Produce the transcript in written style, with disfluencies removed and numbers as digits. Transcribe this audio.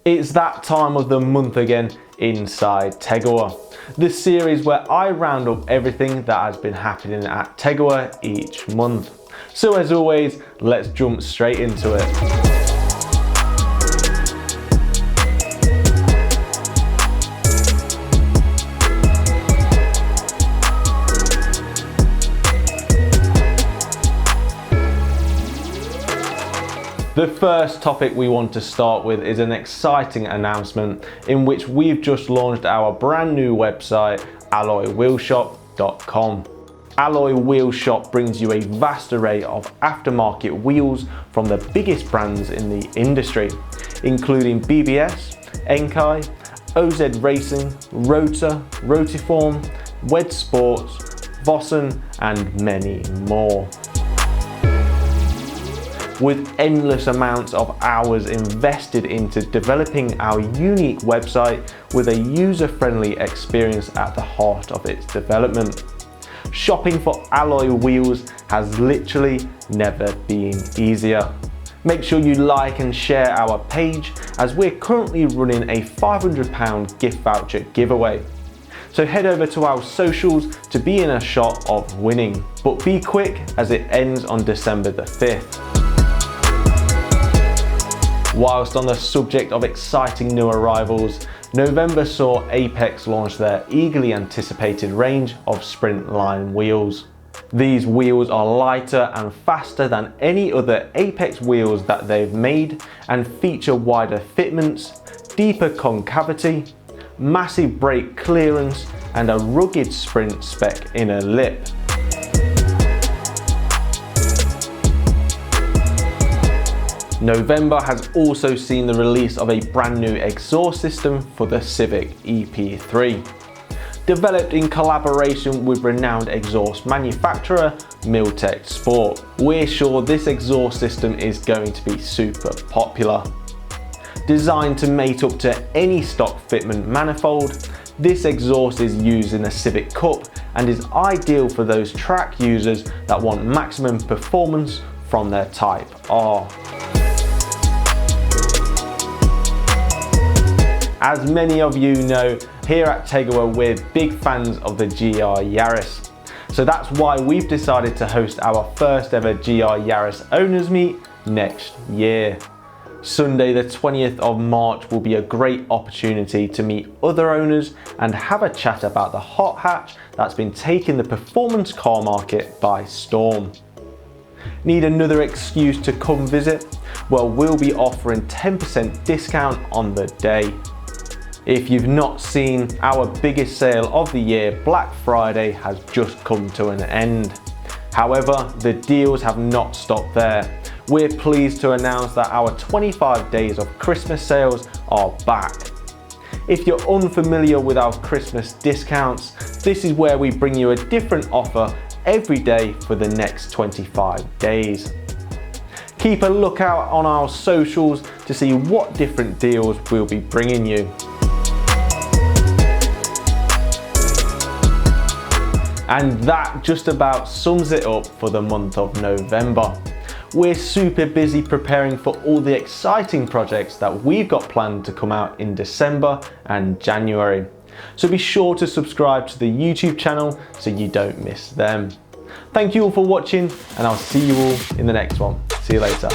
It's that time of the month again inside Tegiwa, the series where I round up everything that has been happening at Tegiwa each month. So as always, let's jump straight into it. The first topic we want to start with is an exciting announcement in which we've just launched our brand new website, alloywheelshop.com. Alloy Wheel Shop brings you a vast array of aftermarket wheels from the biggest brands in the industry, including BBS, Enkai, OZ Racing, Rota, Rotiform, Wed Sports, Vossen, and many more. With endless amounts of hours invested into developing our unique website with a user-friendly experience at the heart of its development. Shopping for alloy wheels has literally never been easier. Make sure you like and share our page as we're currently running a £500 gift voucher giveaway. So head over to our socials to be in a shot of winning. But be quick as it ends on December the 5th. Whilst on the subject of exciting new arrivals, November saw Apex launch their eagerly anticipated range of sprint line wheels. These wheels are lighter and faster than any other Apex wheels that they've made and feature wider fitments, deeper concavity, massive brake clearance and a rugged sprint spec inner lip. November has also seen the release of a brand new exhaust system for the Civic EP3. Developed in collaboration with renowned exhaust manufacturer Miltech Sport, we're sure this exhaust system is going to be super popular. Designed to mate up to any stock fitment manifold, this exhaust is used in the Civic Cup and is ideal for those track users that want maximum performance from their Type R. As many of you know, here at Tegiwa we're big fans of the GR Yaris. So that's why we've decided to host our first ever GR Yaris owners meet next year. Sunday the 20th of March will be a great opportunity to meet other owners and have a chat about the hot hatch that's been taking the performance car market by storm. Need another excuse to come visit? Well, we'll be offering 10% discount on the day. If you've not seen, our biggest sale of the year, Black Friday, has just come to an end. However, the deals have not stopped there. We're pleased to announce that our 25 days of Christmas sales are back. If you're unfamiliar with our Christmas discounts, this is where we bring you a different offer every day for the next 25 days. Keep a lookout on our socials to see what different deals we'll be bringing you. And that just about sums it up for the month of November. We're super busy preparing for all the exciting projects that we've got planned to come out in December and January. So be sure to subscribe to the YouTube channel so you don't miss them. Thank you all for watching and I'll see you all in the next one. See you later.